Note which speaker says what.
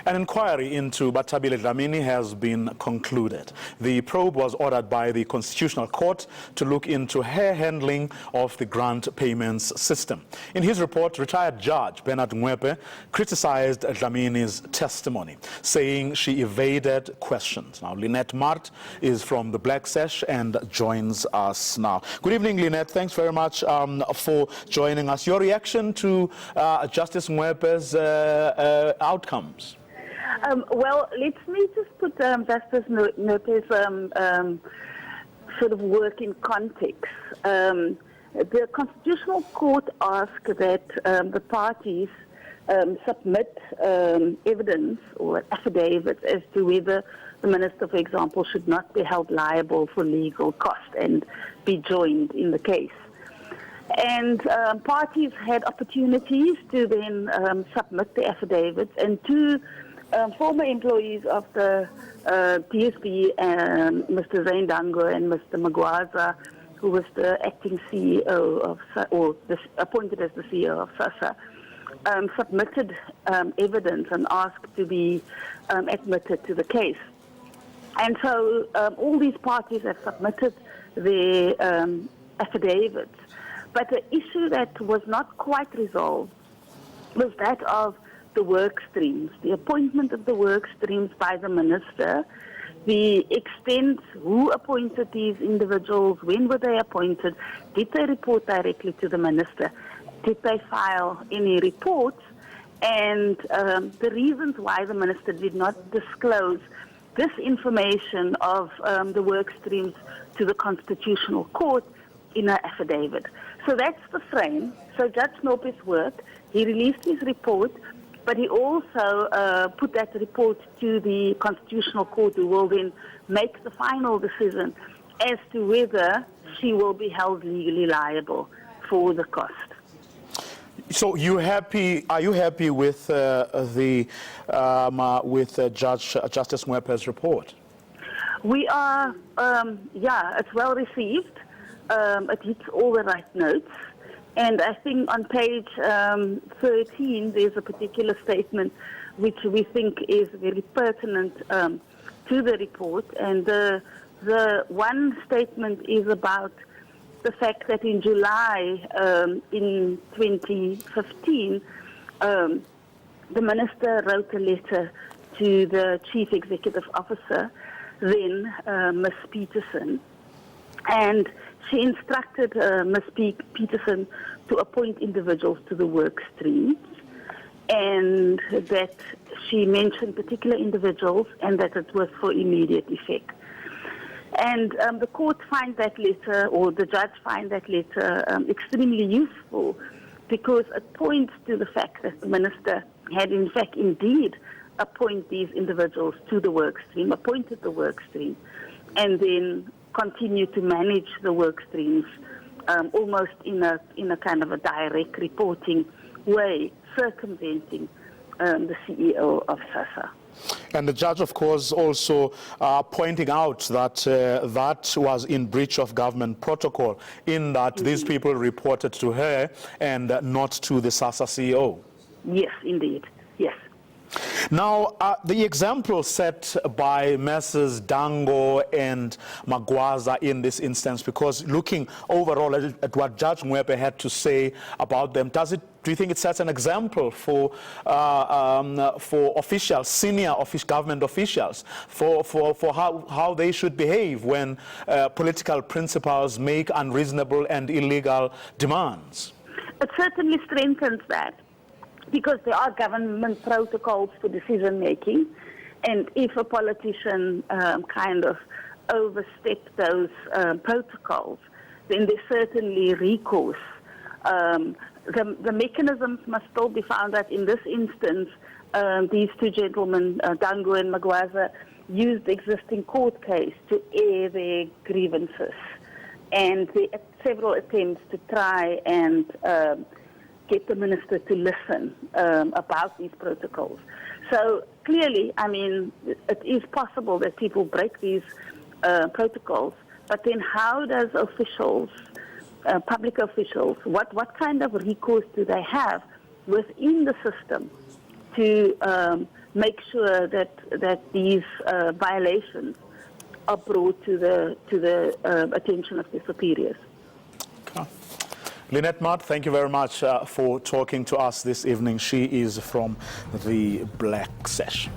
Speaker 1: An inquiry into Bathabile Dlamini has been concluded. The probe was ordered by the Constitutional Court to look into her handling of the grant payments system. In his report, retired Judge Bernard Ngoepe criticized Dlamini's testimony, saying she evaded questions. Now, Lynette Maart is from the Black Sash and joins us now. Good evening, Lynette. Thanks very much for joining us. Your reaction to Justice Ngoepe's outcomes?
Speaker 2: Well, let me just put Justice Ngoepe's sort of work in context. The Constitutional Court asked that the parties submit evidence or affidavits as to whether the minister, for example, should not be held liable for legal costs and be joined in the case. And parties had opportunities to then submit the affidavits, and two former employees of the PSB, Mr. Zaindango and Mr. Magwaza, who was the acting CEO of, appointed as the CEO of Sassa, submitted evidence and asked to be admitted to the case. And so all these parties have submitted their affidavits. But the issue that was not quite resolved was that of the work streams, the appointment of the work streams by the minister, the extent, who appointed these individuals, when were they appointed, did they report directly to the minister, did they file any reports, and the reasons why the minister did not disclose this information of the work streams to the Constitutional Court in her affidavit. So that's the frame. So Judge Ngoepe's work, he released his report, but he also put that report to the Constitutional Court, who will then make the final decision as to whether she will be held legally liable for the cost.
Speaker 1: So are you happy with Justice Ngoepe's report? We
Speaker 2: are, yeah, it's well received. It hits all the right notes. And I think on page 13, there's a particular statement which we think is very pertinent to the report. And the one statement is about the fact that in July in 2015, the minister wrote a letter to the Chief Executive Officer, then Ms. Peterson, and she instructed Ms. Peterson to appoint individuals to the work streams, and that she mentioned particular individuals and that it was for immediate effect. And the court finds that letter, or the judge finds that letter extremely useful, because it points to the fact that the minister had in fact indeed appointed these individuals to the work stream, appointed the work stream, and then continue to manage the work streams almost in a kind of a direct reporting way, circumventing the CEO of Sassa.
Speaker 1: And the judge, of course, also pointing out that that was in breach of government protocol, in that these people reported to her and not to the Sassa CEO.
Speaker 2: Yes, indeed. Yes.
Speaker 1: Now, the example set by Messrs. Dango and Magwaza in this instance, because looking overall at what Judge Ngoepe had to say about them, do you think it sets an example for officials, senior government officials, for how they should behave when political principals make unreasonable and illegal demands?
Speaker 2: It certainly strengthens that, because there are government protocols for decision-making, and if a politician kind of oversteps those protocols, then there's certainly recourse. The mechanisms must still be found that in this instance, these two gentlemen, Dango and Magwaza, used the existing court case to air their grievances, and several attempts to try and get the minister to listen about these protocols. So clearly, I mean, it is possible that people break these protocols, but then how does officials, public officials, what kind of recourse do they have within the system to make sure that these violations are brought to the attention of their superiors.
Speaker 1: Okay. Lynette Maart, thank you very much for talking to us this evening. She is from the Black Sash.